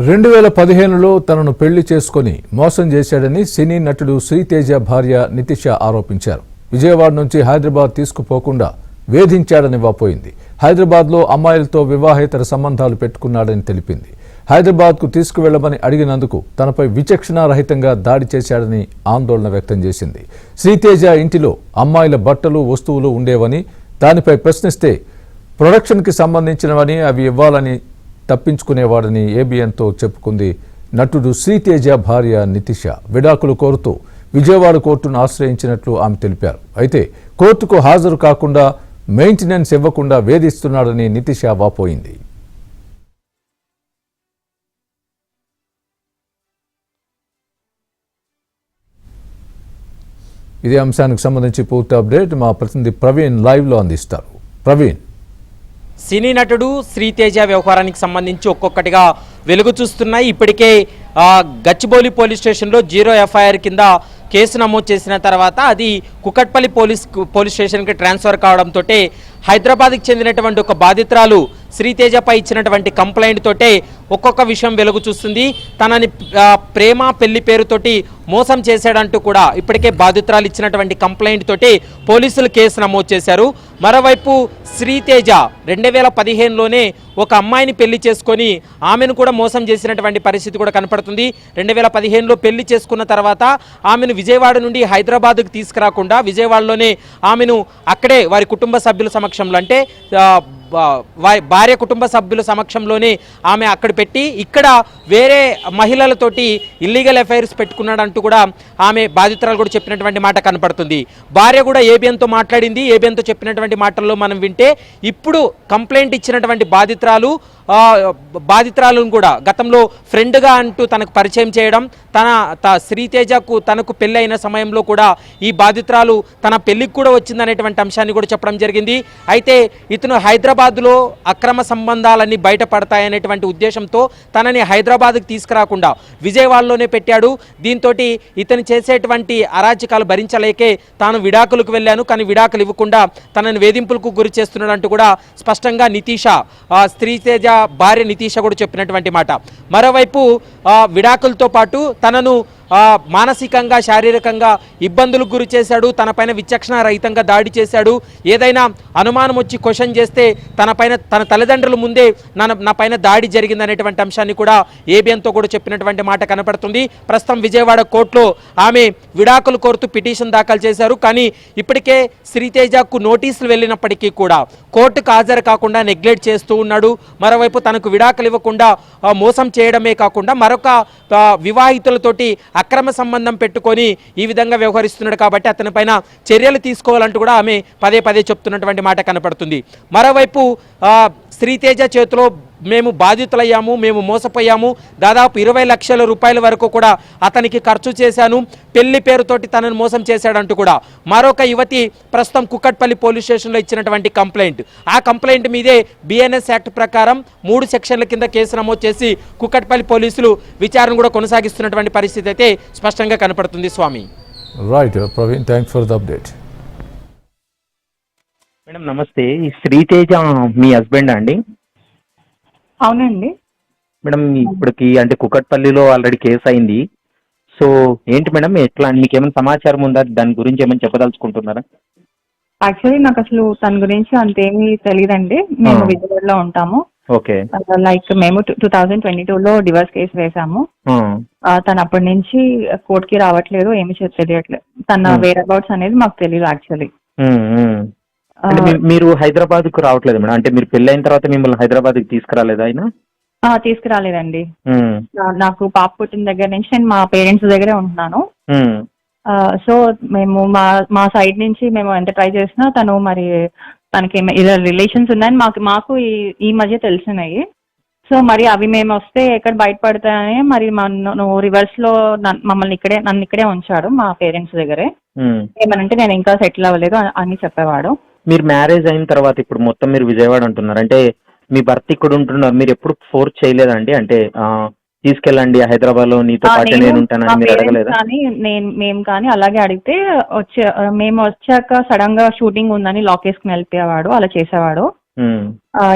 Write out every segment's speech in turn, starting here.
2015లో తనను పెళ్లి చేసుకుని మోసం చేశాడని సినీ నటుడు శ్రీతేజ భార్య నితిష ఆరోపించారు. విజయవాడ నుంచి హైదరాబాద్ తీసుకుపోకుండా వేధించాడని వాపోయింది. హైదరాబాద్లో అమ్మాయిలతో వివాహేతర సంబంధాలు పెట్టుకున్నాడని తెలిపింది. హైదరాబాద్కు తీసుకువెళ్లమని అడిగినందుకు తనపై విచక్షణారహితంగా దాడి చేశాడని ఆందోళన వ్యక్తం చేసింది. శ్రీతేజ ఇంటిలో అమ్మాయిల బట్టలు వస్తువులు ఉండేవని, దానిపై ప్రశ్నిస్తే ప్రొడక్షన్కి సంబంధించినవని అవి ఇవ్వాలని తప్పించుకునేవాడని ఏబిఎన్తో చెప్పుకుంది నటుడు శ్రీతేజ భార్య నితిష. విడాకులు కోరుతూ విజయవాడ కోర్టును ఆశ్రయించినట్లు ఆమె తెలిపారు. అయితే కోర్టుకు హాజరు కాకుండా మెయింటెనెన్స్ ఇవ్వకుండా వేధిస్తున్నాడని నితిష వాపోయింది. ఇదే అంశానికి సంబంధించి పూర్తి అప్డేట్ మా ప్రతినిధి ప్రవీణ్ లైవ్లో అందిస్తారు. ప్రవీణ్, సినీ నటుడు శ్రీతేజ వ్యవహారానికి సంబంధించి ఒక్కొక్కటిగా వెలుగు చూస్తున్నాయి. ఇప్పటికే గచ్చిబౌలి పోలీస్ స్టేషన్లో 0 ఎఫ్ఐఆర్ కింద కేసు నమోదు చేసిన తర్వాత అది కుకట్పల్లి పోలీస్ స్టేషన్కి ట్రాన్స్ఫర్ కావడంతో హైదరాబాద్కి చెందినటువంటి ఒక బాధితురాలు శ్రీతేజపై ఇచ్చినటువంటి కంప్లైంట్ తోటే ఒక్కొక్క విషయం వెలుగు చూస్తుంది. తనని ప్రేమ పెళ్లి పేరుతోటి మోసం చేశాడంటూ కూడా ఇప్పటికే బాధితురాలు ఇచ్చినటువంటి కంప్లైంట్ తోటి పోలీసులు కేసు నమోదు చేశారు. మరోవైపు శ్రీతేజ 2015లోనే ఒక అమ్మాయిని పెళ్లి చేసుకొని ఆమెను కూడా మోసం చేసినటువంటి పరిస్థితి కూడా కనపడుతుంది. 2015లో పెళ్లి చేసుకున్న తర్వాత ఆమెను విజయవాడ నుండి హైదరాబాద్కు తీసుకురాకుండా విజయవాడలోనే ఆమెను అక్కడే వారి కుటుంబ సభ్యుల సమక్షంలో, అంటే భార్య కుటుంబ సభ్యుల సమక్షంలోనే ఆమె అక్కడ పెట్టి ఇక్కడ వేరే మహిళలతోటి ఇల్లీగల్ అఫైర్స్ పెట్టుకున్నాడంటూ కూడా ఆమె బాధితురాలు కూడా చెప్పినటువంటి మాట కనపడుతుంది. భార్య కూడా ఏబిఎన్తో మాట్లాడింది. ఏబిఎన్తో చెప్పినటువంటి మాటల్లో మనం వింటే ఇప్పుడు కంప్లైంట్ ఇచ్చినటువంటి బాధితురాలను కూడా గతంలో ఫ్రెండ్గా అంటూ తనకు పరిచయం చేయడం, శ్రీతేజకు తనకు పెళ్ళి అయిన సమయంలో కూడా ఈ బాధితురాలు తన పెళ్లికి కూడా వచ్చిందనేటువంటి అంశాన్ని కూడా చెప్పడం జరిగింది. అయితే ఇతను హైదరాబాద్లో అక్రమ సంబంధాలన్నీ బయటపడతాయనేటువంటి ఉద్దేశంతో తనని హైదరాబాద్కి తీసుకురాకుండా విజయవాడలోనే పెట్టాడు. దీంతో ఇతను చేసేటువంటి అరాచకాలు భరించలేకే తాను విడాకులకు వెళ్ళాను, కానీ విడాకులు ఇవ్వకుండా తనని వేధింపులకు గురి చేస్తున్నాడంటూ కూడా స్పష్టంగా నితిష, శ్రీతేజ భార్య నితిష కూడా చెప్పినటువంటి మాట. మరోవైపు విడాకులతో పాటు తనను మానసికంగా శారీరకంగా ఇబ్బందులకు గురి చేశాడు, తనపైన విచక్షణ రహితంగా దాడి చేశాడు. ఏదైనా అనుమానం వచ్చి క్వశ్చన్ చేస్తే తన తల్లిదండ్రుల ముందే నా పైన దాడి జరిగిందనేటువంటి అంశాన్ని కూడా ఏబిఎన్తో కూడా చెప్పినటువంటి మాట కనపడుతుంది. ప్రస్తుతం విజయవాడ కోర్టులో ఆమె విడాకులు కోరుతూ పిటిషన్ దాఖలు చేశారు. కానీ ఇప్పటికే శ్రీతేజకు నోటీసులు వెళ్ళినప్పటికీ కూడా కోర్టుకు హాజరు కాకుండా నెగ్లెక్ట్ చేస్తూ ఉన్నాడు. మరోవైపు తనకు విడాకులు ఇవ్వకుండా మోసం చేయడమే కాకుండా మరొక వివాహితులతోటి అక్రమ సంబంధం పెట్టుకొని ఈ విధంగా వ్యవహరిస్తున్నాడు. కాబట్టి అతని పైన చర్యలు తీసుకోవాలంటూ కూడా ఆమె పదే పదే చెప్తున్నటువంటి మాట కనపడుతుంది. మరోవైపు శ్రీతేజ చేతిలో మేము బాధితులయ్యాము, మేము మోసపోయాము, దాదాపు 20 లక్షల రూపాయల వరకు కూడా అతనికి ఖర్చు చేశాను, పెళ్లి పేరుతోటి తనను మోసం చేశాడంటూ కూడా మరొక యువతి ప్రస్తుతం కుకట్పల్లి పోలీస్ స్టేషన్లో ఇచ్చినటువంటి కంప్లైంట్, ఆ కంప్లైంట్ మీదే బిఎన్ఎస్ యాక్ట్ ప్రకారం 3 సెక్షన్ల కింద కేసు నమోదు చేసి కుకట్పల్లి పోలీసులు విచారణ కూడా కొనసాగిస్తున్నటువంటి పరిస్థితి అయితే స్పష్టంగా కనపడుతుంది. Swami, right Praveen, thanks for the update. Madam నమస్తే, ఈ శ్రీతేజ మీ హస్బెండ్ అండి? అవునండి మేడం. ఇప్పటికి అంటే కుకట్పల్లిలో ఆల్రెడీ కేసు అయింది. సో ఏంటి మేడం, ఎట్లా మీకు ఏమైనా సమాచారం ఉందా? దాని గురించి ఏమైనా చెప్పదలుచుకుంటున్నారా? యాక్చువల్లీ నాకు అసలు తన గురించి అంతేమీ తెలియదండి. మేము విజయవాడలో ఉంటాము. ఓకే. లైక్ మేము 2022లో డివోర్స్ కేసు వేసాము. తను అప్పటి నుంచి కోర్టుకి రావట్లేదు, ఏమి తెలియట్లేదు. తన వేర్ అబౌట్స్ అనేది మాకు తెలియదు యాక్చువల్లీ. మీరు హైదరాబాద్ కు రావట్లేదు మేడం? అంటే మీరు పెళ్లి అయిన తర్వాత మిమ్మల్ని హైదరాబాద్ కి తీసుకురాలేదా ఆయన? తీసుకురాలేదండి. నాకు పాప పుట్టిన దగ్గర నుంచి నేను మా పేరెంట్స్ దగ్గరే ఉంటున్నాను. సో మేము మా సైడ్ నుంచి మేము ఎంత ట్రై చేసినా తను మరి తనకి ఇలా రిలేషన్స్ ఉన్నాయని మాకు ఈ మధ్య తెలిసినాయి. సో మరి అవి మేము వస్తే ఎక్కడ బయటపడతాయని మరి నువ్వు రివర్స్ లో నన్ను ఇక్కడే ఉంచాడు మా పేరెంట్స్ దగ్గరే. ఏమనంటే నేను ఇంకా సెటిల్ అవ్వలేదు అని చెప్పేవాడు. మీరు మ్యారేజ్ అయిన తర్వాత ఇప్పుడు మొత్తం మీరు విజయవాడ అంటున్నారు, అంటే మీ భర్త ఇక్కడ ఉంటున్నారు, మీరు ఎప్పుడు ఫోర్స్ చేయలేదండి? అంటే తీసుకెళ్ళండి హైదరాబాద్ లో, నీతో పాటు నేను ఉంటానని మీరు అడగలేదా? మేము కానీ అలాగే అడిగితే మేము వచ్చాక సడన్ గా షూటింగ్ ఉందని లాక్ వేసుకుని వెళ్ళిపోయేవాడు, అలా చేసేవాడు.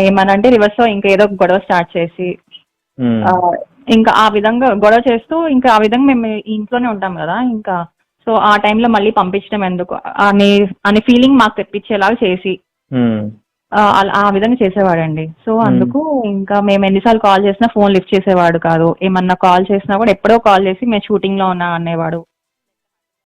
ఏమనంటే రివర్స్ లో ఇంకా ఏదో గొడవ స్టార్ట్ చేసి ఇంకా ఆ విధంగా గొడవ చేస్తూ ఇంకా ఆ విధంగా మేము ఇంట్లోనే ఉంటాం కదా, ఇంకా సో ఆ టైంలో మళ్ళీ పంపించడం ఎందుకు అనే ఫీలింగ్ మాకు తెప్పించేలాగా చేసి ఆ విధంగా చేసేవాడండి. సో అందుకు ఇంకా మేము ఎన్నిసార్లు కాల్ చేసినా ఫోన్ లిఫ్ట్ చేసేవాడు కాదు. ఏమన్నా కాల్ చేసినా కూడా ఎప్పుడో కాల్ చేసి మేము షూటింగ్ లో ఉన్నా అనేవాడు.